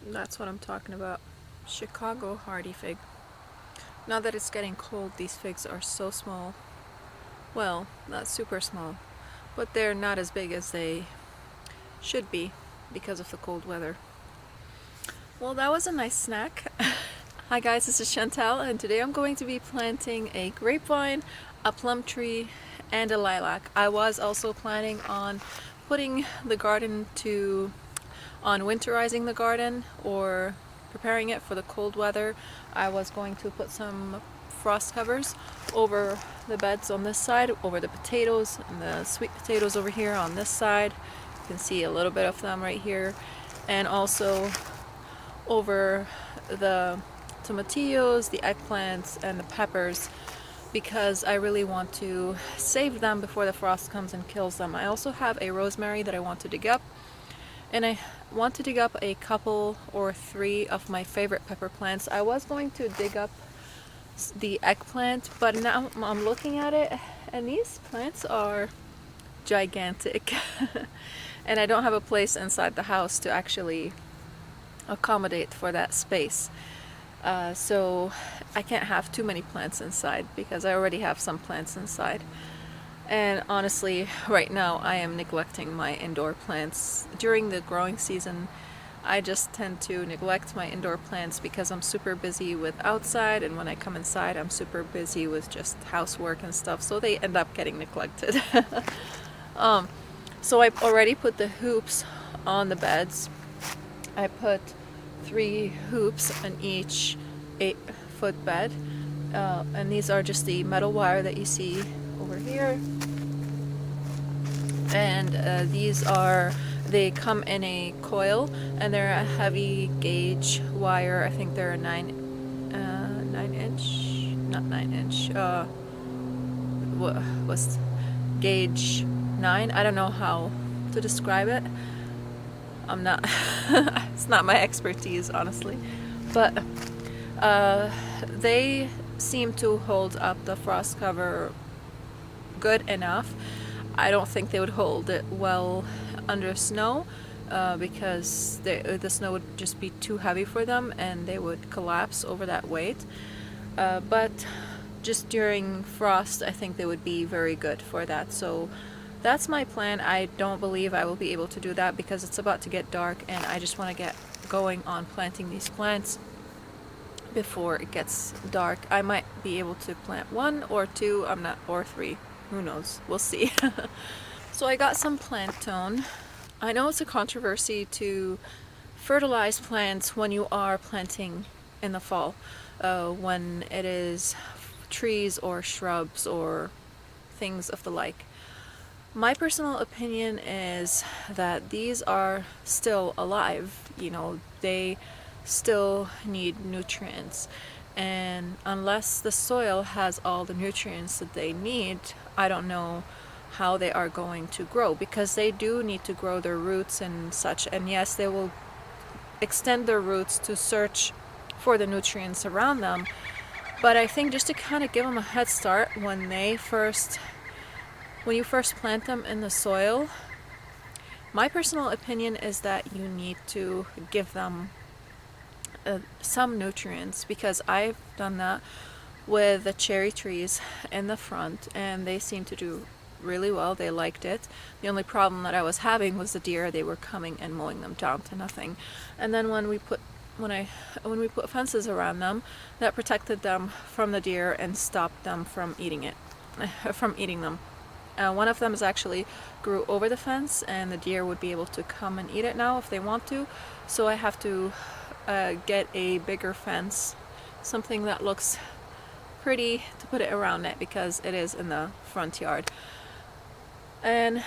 That's what I'm talking about. Chicago hardy fig. Now that it's getting cold, these figs are so small. Well, not super small, but they're not as big as they should be because of the cold weather. Well, that was a nice snack. Hi guys, this is Chantal, and today I'm going to be planting a grapevine, a plum tree, and a lilac. I was also planning on putting the garden on winterizing the garden or preparing it for the cold weather. I was going to put some frost covers over the beds on this side, over the potatoes and the sweet potatoes over here on this side. You can see a little bit of them right here, and also over the tomatillos, the eggplants, and the peppers, because I really want to save them before the frost comes and kills them. I also have a rosemary that I want to dig up, and I want to dig up a couple or three of my favorite pepper plants. I was going to dig up the eggplant, but now I'm looking at it and these plants are gigantic and I don't have a place inside the house to actually accommodate for that space. So I can't have too many plants inside because I already have some plants inside. And honestly, right now I am neglecting my indoor plants. During the growing season, I just tend to neglect my indoor plants because I'm super busy with outside, and when I come inside I'm super busy with just housework and stuff, so they end up getting neglected. So I already put the hoops on the beds. I put 3 hoops on each 8-foot bed, and these are just the metal wire that you see over here, and they come in a coil, and they're a heavy gauge wire. I think they're a 9 inch, not 9 inch, what's gauge 9? I don't know how to describe it. I'm not it's not my expertise, honestly, but they seem to hold up the frost cover good enough. I don't think they would hold it well under snow, because the snow would just be too heavy for them and they would collapse over that weight, but just during frost I think they would be very good for that. So that's my plan. I don't believe I will be able to do that because it's about to get dark and I just want to get going on planting these plants before it gets dark. I might be able to plant 1 or 2, or 3, who knows, we'll see. So I got some planktone. I know it's a controversy to fertilize plants when you are planting in the fall, when it is trees or shrubs or things of the like. My personal opinion is that these are still alive, they still need nutrients, and unless the soil has all the nutrients that they need, I don't know how they are going to grow, because they do need to grow their roots and such, and yes, they will extend their roots to search for the nutrients around them, but I think just to kind of give them a head start when you first plant them in the soil, my personal opinion is that you need to give them some nutrients, because I've done that with the cherry trees in the front and they seem to do really well. They liked it. The only problem that I was having was the deer. They were coming and mowing them down to nothing. And then when we put fences around them, that protected them from the deer and stopped them from eating them. One of them is actually grew over the fence, and the deer would be able to come and eat it now if they want to. So I have to get a bigger fence, something that looks pretty, to put it around it, because it is in the front yard. And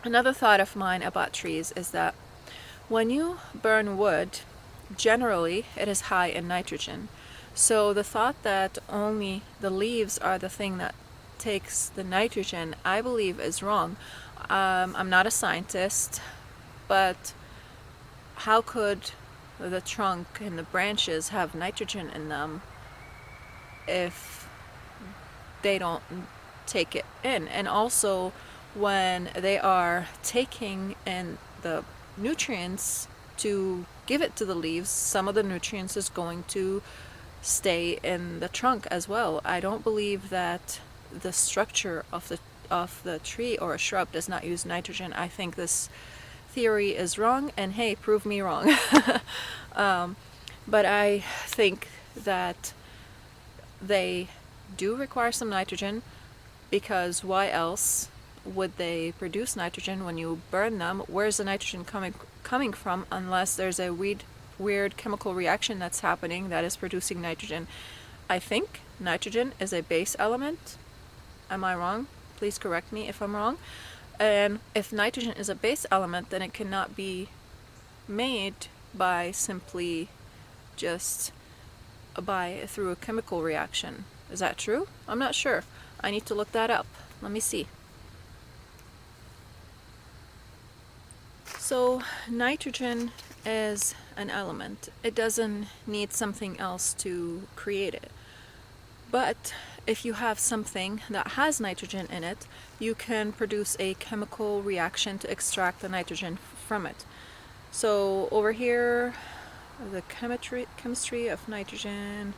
another thought of mine about trees is that when you burn wood, generally it is high in nitrogen. So the thought that only the leaves are the thing that takes the nitrogen, I believe, is wrong. I'm not a scientist, but how could the trunk and the branches have nitrogen in them if they don't take it in? And also, when they are taking in the nutrients to give it to the leaves, some of the nutrients is going to stay in the trunk as well. I don't believe that the structure of the tree or a shrub does not use nitrogen. I think this theory is wrong, and hey, prove me wrong. But I think that they do require some nitrogen, because why else would they produce nitrogen when you burn them? Where's the nitrogen coming from, unless there's a weird chemical reaction that's happening that is producing nitrogen? I think nitrogen is a base element. Am I wrong? Please correct me if I'm wrong. And if nitrogen is a base element, then it cannot be made by simply just through a chemical reaction. Is that true? I'm not sure. I need to look that up. Let me see. So nitrogen is an element. It doesn't need something else to create it. But if you have something that has nitrogen in it, you can produce a chemical reaction to extract the nitrogen from it. So over here, the chemistry of nitrogen,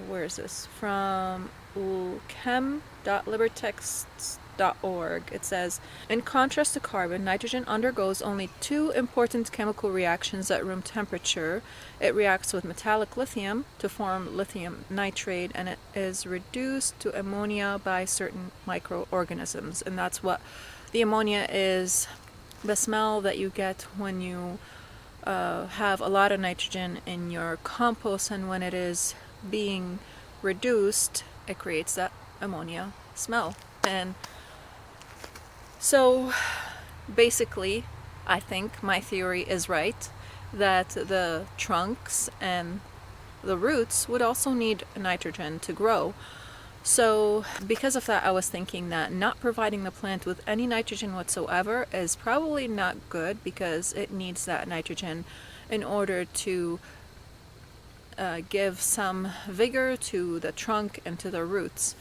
where is this? From chem.libertext.org. It says, in contrast to carbon, nitrogen undergoes only two important chemical reactions at room temperature. It reacts with metallic lithium to form lithium nitrate, and it is reduced to ammonia by certain microorganisms. And that's what the ammonia is, the smell that you get when you have a lot of nitrogen in your compost, and when it is being reduced, it creates that ammonia smell. And so basically, I think my theory is right, that the trunks and the roots would also need nitrogen to grow. So because of that, I was thinking that not providing the plant with any nitrogen whatsoever is probably not good, because it needs that nitrogen in order to give some vigor to the trunk and to the roots.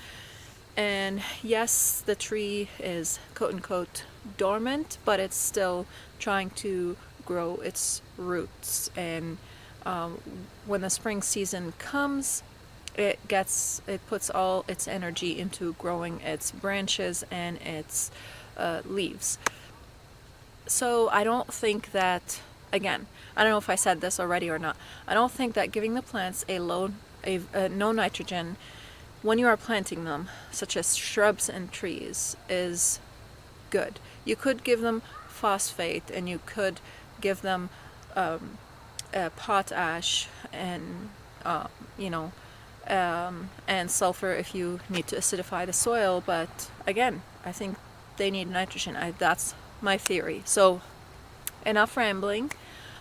And yes, the tree is quote-unquote dormant, but it's still trying to grow its roots. And when the spring season comes, it puts all its energy into growing its branches and its leaves. So I don't think that, again, I don't know if I said this already or not, I don't think that giving the plants no nitrogen when you are planting them, such as shrubs and trees, is good. You could give them phosphate, and you could give them potash and and sulfur if you need to acidify the soil. But again, I think they need nitrogen. That's my theory. So enough rambling.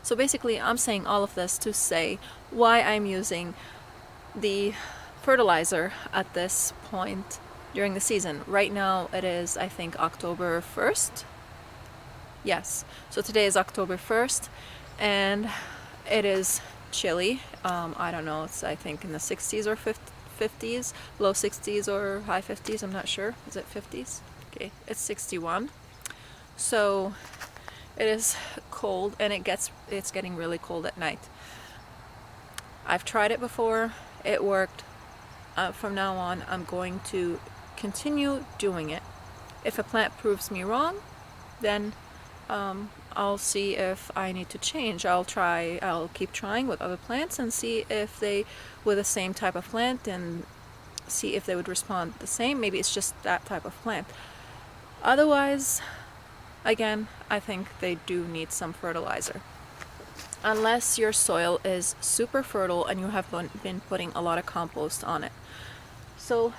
So basically, I'm saying all of this to say why I'm using the fertilizer at this point during the season. Right now it is, I think, October 1st. Yes, so today is October 1st, and it is chilly. I don't know, it's, I think, in the 60s or 50s, low 60s or high 50s, I'm not sure. Is it 50s? Okay, it's 61. So it is cold, and it's getting really cold at night. I've tried it before. It worked. From now on, I'm going to continue doing it. If a plant proves me wrong, then I'll see if I need to change. I'll keep trying with other plants and see if with the same type of plant, and see if they would respond the same. Maybe it's just that type of plant. Otherwise, again, I think they do need some fertilizer. Unless your soil is super fertile and you have been putting a lot of compost on it. So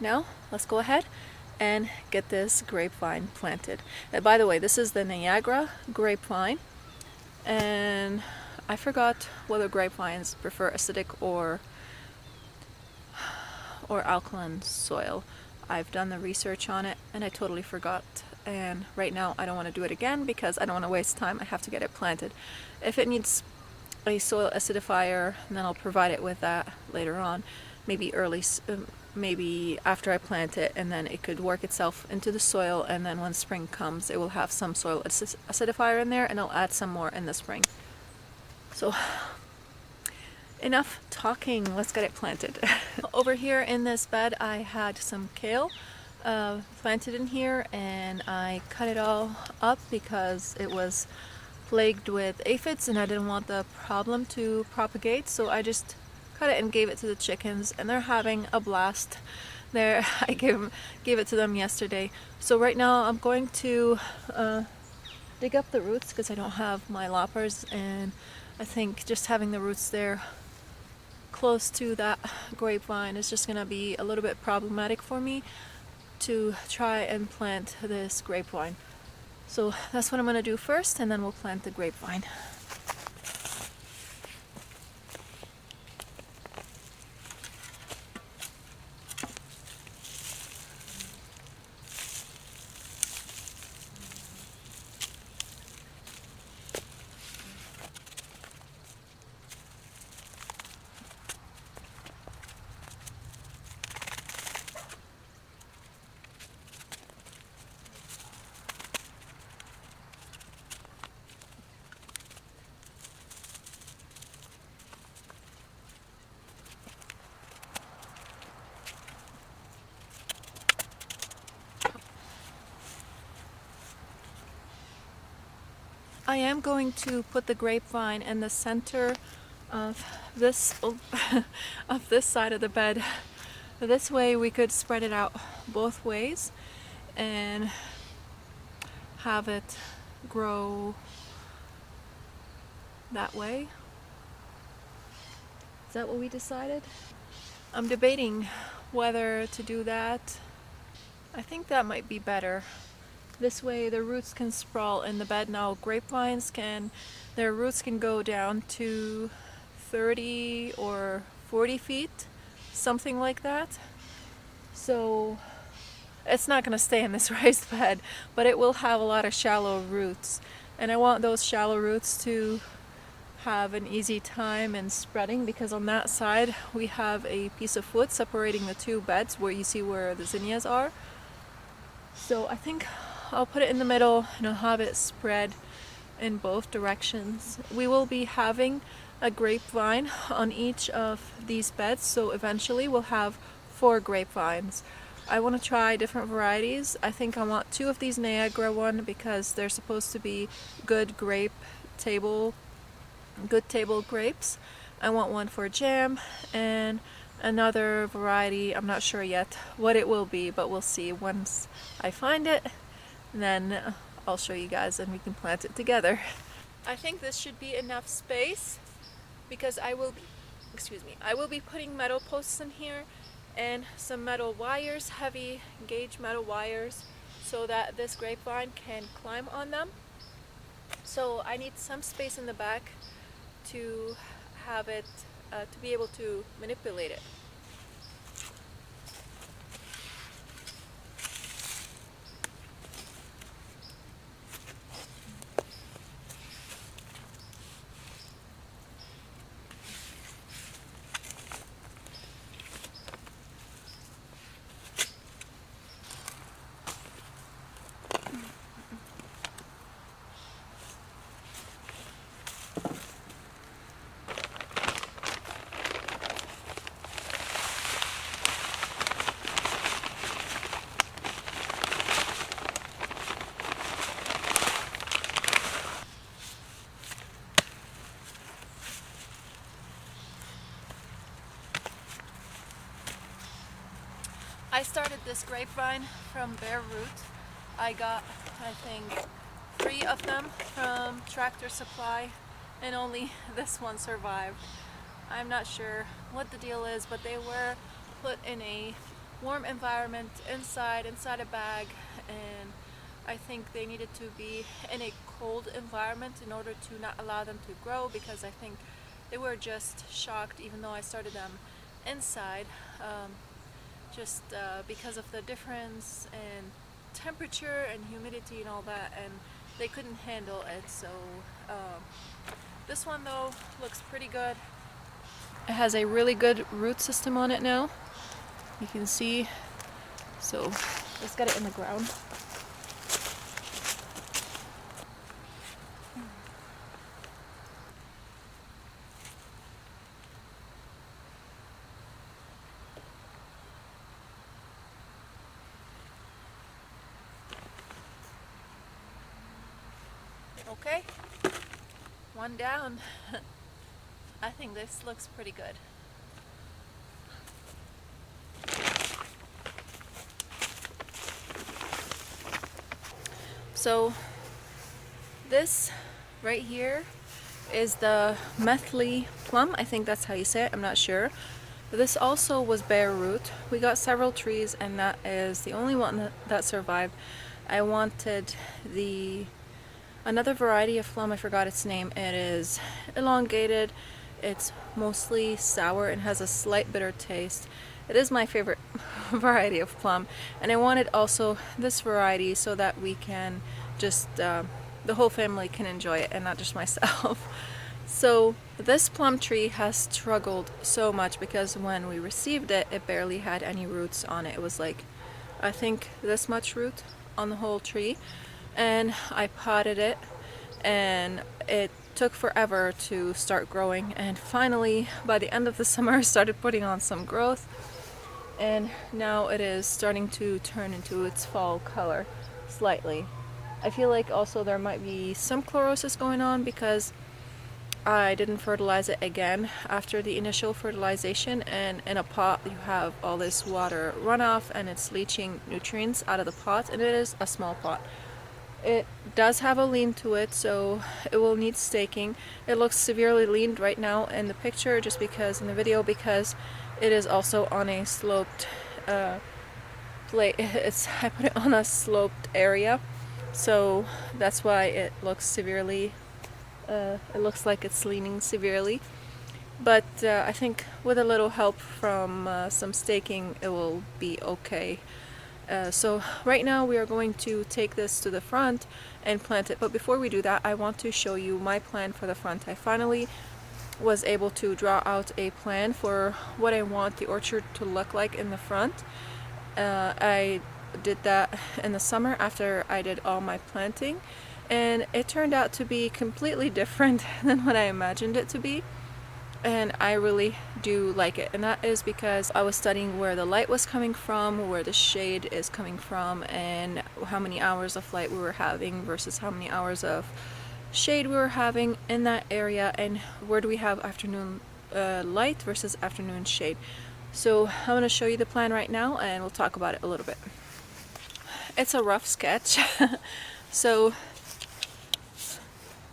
now let's go ahead and get this grapevine planted. And by the way, this is the Niagara grapevine, and I forgot whether grapevines prefer acidic or alkaline soil. I've done the research on it and I totally forgot, and right now I don't want to do it again because I don't want to waste time. I have to get it planted. If it needs a soil acidifier, then I'll provide it with that later on, maybe maybe after I plant it, and then it could work itself into the soil, and then when spring comes it will have some soil acidifier in there, and I'll add some more in the spring. So enough talking, let's get it planted. Over here in this bed I had some kale planted in here, and I cut it all up because it was plagued with aphids and I didn't want the problem to propagate, so I just cut it and gave it to the chickens, and they're having a blast there. I gave it to them yesterday. So right now I'm going to dig up the roots because I don't have my loppers, and I think just having the roots there close to that grapevine is just gonna be a little bit problematic for me to try and plant this grapevine. So that's what I'm gonna do first, and then we'll plant the grapevine. I am going to put the grapevine in the center of this of this side of the bed. This way we could spread it out both ways and have it grow that way. Is that what we decided? I'm debating whether to do that. I think that might be better. This way the roots can sprawl in the bed. Now grapevines their roots can go down to 30 or 40 feet, something like that. So it's not going to stay in this raised bed, but it will have a lot of shallow roots. And I want those shallow roots to have an easy time in spreading, because on that side we have a piece of wood separating the two beds where you see where the zinnias are. So I think I'll put it in the middle and I'll have it spread in both directions. We will be having a grapevine on each of these beds, so eventually we'll have 4 grapevines. I want to try different varieties. I think I want 2 of these Niagara one because they're supposed to be good table grapes. I want one for jam, and another variety, I'm not sure yet what it will be, but we'll see once I find it. Then I'll show you guys and we can plant it together. I think this should be enough space because I will be putting metal posts in here and some metal wires, heavy gauge metal wires, so that this grapevine can climb on them. So I need some space in the back to have it to be able to manipulate it. I started this grapevine from bare root. I got, I think, 3 of them from Tractor Supply, and only this one survived. I'm not sure what the deal is, but they were put in a warm environment inside a bag, and I think they needed to be in a cold environment in order to not allow them to grow, because I think they were just shocked, even though I started them inside. Because of the difference in temperature and humidity and all that, and they couldn't handle it. So this one though looks pretty good. It has a really good root system on it now. You can see, so let's get it in the ground. Okay, one down. I think this looks pretty good. So this right here is the Methley plum. I think that's how you say it, I'm not sure. This also was bare root. We got several trees and that is the only one that survived. I wanted another variety of plum, I forgot its name. It is elongated, it's mostly sour and has a slight bitter taste. It is my favorite variety of plum, and I wanted also this variety so that we can just, the whole family can enjoy it and not just myself. So this plum tree has struggled so much because when we received it, it barely had any roots on it. It was like, I think this much root on the whole tree. And I potted it and it took forever to start growing, and finally by the end of the summer started putting on some growth, and now it is starting to turn into its fall color slightly. I feel like also there might be some chlorosis going on because I didn't fertilize it again after the initial fertilization, and in a pot you have all this water runoff and it's leaching nutrients out of the pot, and it is a small pot. It does have a lean to it, so it will need staking. It looks severely leaned right now in the picture, just because in the video, because it is also on a sloped plate. I put it on a sloped area, so that's why it looks severely. It looks like it's leaning severely. But I think with a little help from some staking, it will be okay. So right now we are going to take this to the front and plant it, but before we do that I want to show you my plan for the front. I finally was able to draw out a plan for what I want the orchard to look like in the front. I did that in the summer after I did all my planting, and it turned out to be completely different than what I imagined it to be. And I really do like it, and that is because I was studying where the light was coming from, where the shade is coming from, and how many hours of light we were having versus how many hours of shade we were having in that area, and where do we have afternoon light versus afternoon shade. So I'm going to show you the plan right now and we'll talk about it a little bit. It's a rough sketch. So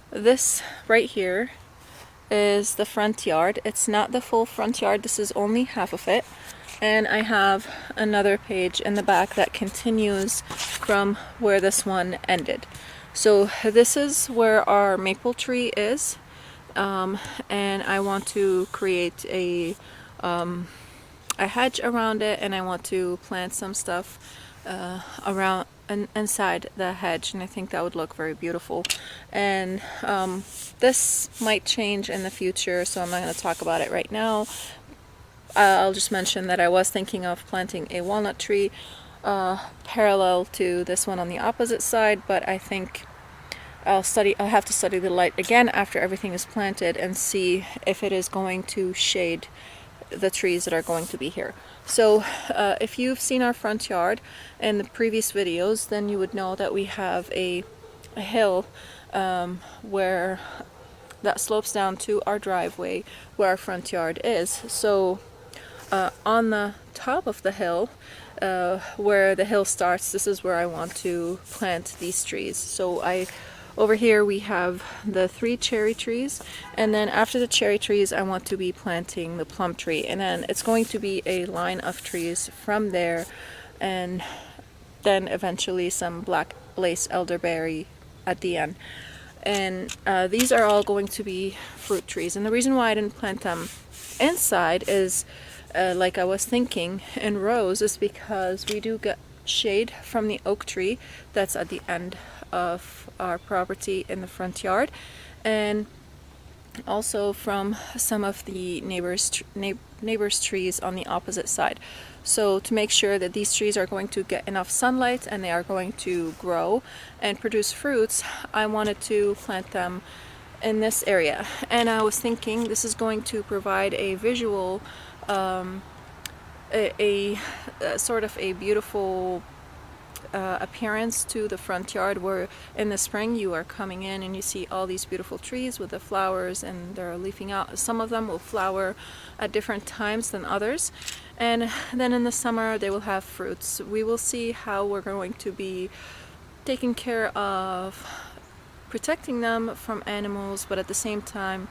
this right here is the front yard. It's not the full front yard, this is only half of it, and I have another page in the back that continues from where this one ended. So this is where our maple tree is, and I want to create a hedge around it, and I want to plant some stuff around and inside the hedge, and I think that would look very beautiful. And this might change in the future, so I'm not going to talk about it right now. I'll just mention that I was thinking of planting a walnut tree parallel to this one on the opposite side, but I think I'll have to study the light again after everything is planted and see if it is going to shade the trees that are going to be here. So if you've seen our front yard in the previous videos, then you would know that we have a hill where that slopes down to our driveway where our front yard is. So on the top of the hill, where the hill starts, this is where I want to plant these trees. So over here we have the 3 cherry trees, and then after the cherry trees I want to be planting the plum tree, and then it's going to be a line of trees from there, and then eventually some black lace elderberry at the end. And these are all going to be fruit trees, and the reason why I didn't plant them inside is like I was thinking in rows, is because we do get shade from the oak tree that's at the end of our property in the front yard, and also from some of the neighbors trees on the opposite side. So to make sure that these trees are going to get enough sunlight and they are going to grow and produce fruits, I wanted to plant them in this area. And I was thinking this is going to provide a visual, a sort of a beautiful appearance to the front yard, where in the spring you are coming in and you see all these beautiful trees with the flowers and they're leafing out. Some of them will flower at different times than others, and then in the summer they will have fruits. We will see how we're going to be taking care of protecting them from animals, but at the same time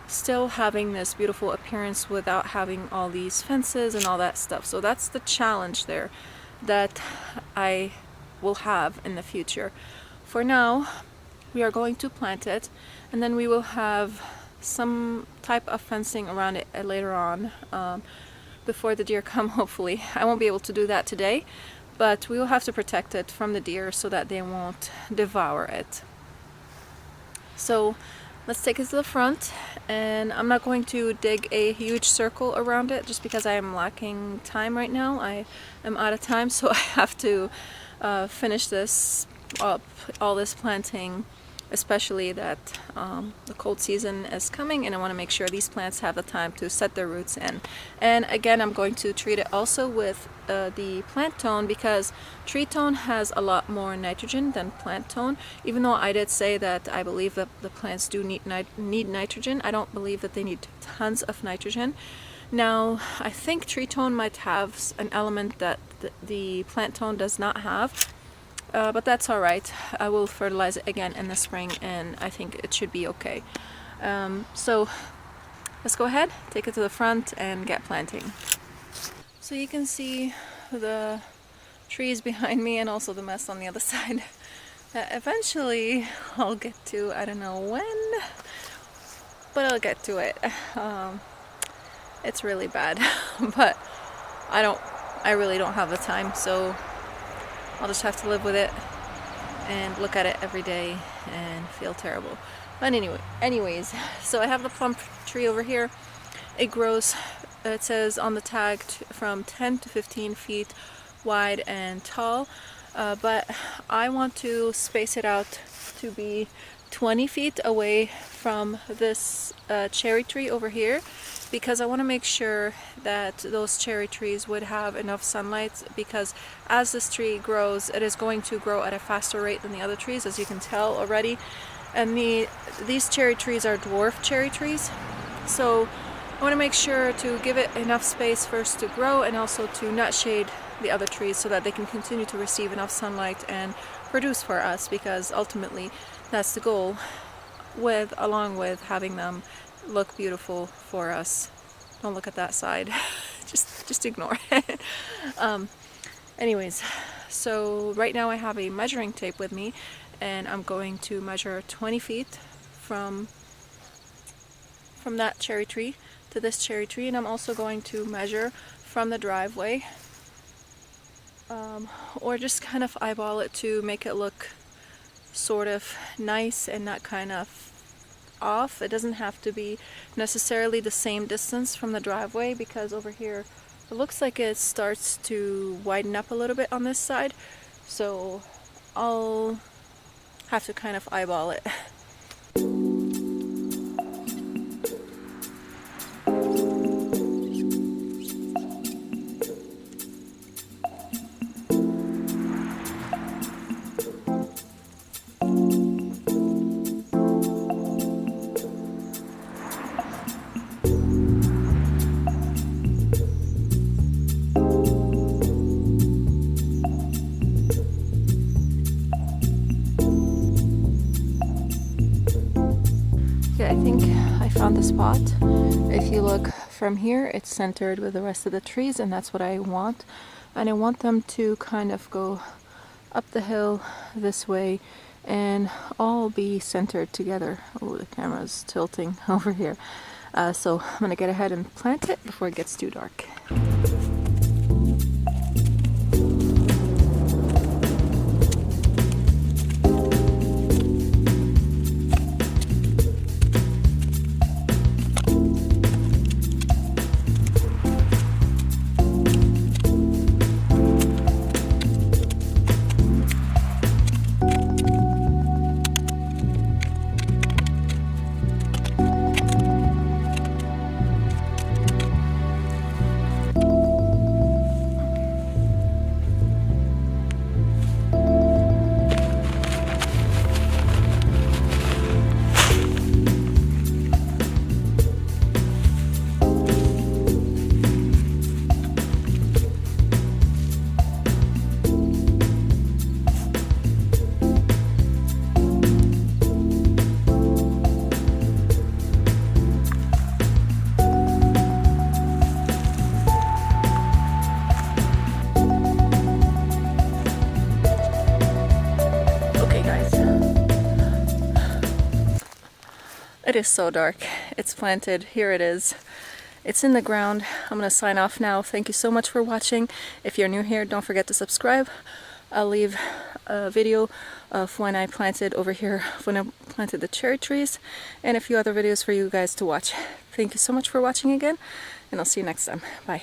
still having this beautiful appearance without having all these fences and all that stuff. So that's the challenge there that I will have in the future. For now, we are going to plant it, and then we will have some type of fencing around it later on, before the deer come, hopefully. I won't be able to do that today, but we will have to protect it from the deer so that they won't devour it. So let's take it to the front, and I'm not going to dig a huge circle around it just because I am lacking time right now. I am out of time, so I have to finish this up, all this planting, especially that the cold season is coming, and I want to make sure these plants have the time to set their roots in. And again, I'm going to treat it also with the plant tone, because tree tone has a lot more nitrogen than plant tone. Even though I did say that I believe that the plants do need nitrogen, I don't believe that they need tons of nitrogen. Now, I think tree tone might have an element that the plant tone does not have. But that's alright. I will fertilize it again in the spring, and I think it should be okay. So let's go ahead, take it to the front and get planting. So you can see the trees behind me and also the mess on the other side. Eventually I'll get to, I don't know when, but I'll get to it. It's really bad, but I really don't have the time, so I'll just have to live with it and look at it every day and feel terrible. But anyways, so I have the plum tree over here. It grows, it says on the tag, from 10 to 15 feet wide and tall, but I want to space it out to be 20 feet away from this cherry tree over here, because I want to make sure that those cherry trees would have enough sunlight, because as this tree grows, it is going to grow at a faster rate than the other trees, as you can tell already. And these cherry trees are dwarf cherry trees, so I want to make sure to give it enough space first to grow, and also to not shade the other trees so that they can continue to receive enough sunlight and produce for us, because ultimately that's the goal, along with having them look beautiful for us. Don't look at that side. just ignore it. Anyways, so right now I have a measuring tape with me, and I'm going to measure 20 feet from that cherry tree to this cherry tree, and I'm also going to measure from the driveway, or just kind of eyeball it to make it look sort of nice and not kind of off. It doesn't have to be necessarily the same distance from the driveway, because over here it looks like it starts to widen up a little bit on this side, so I'll have to kind of eyeball it. I think I found the spot. If you look from here, it's centered with the rest of the trees, and that's what I want. And I want them to kind of go up the hill this way and all be centered together. Oh, the camera's tilting over here. So I'm gonna get ahead and plant it before it gets too dark. It is so dark. It's planted. Here it is. It's in the ground. I'm going to sign off now. Thank you so much for watching. If you're new here, don't forget to subscribe. I'll leave a video of when I planted over here, when I planted the cherry trees, and a few other videos for you guys to watch. Thank you so much for watching again, and I'll see you next time. Bye.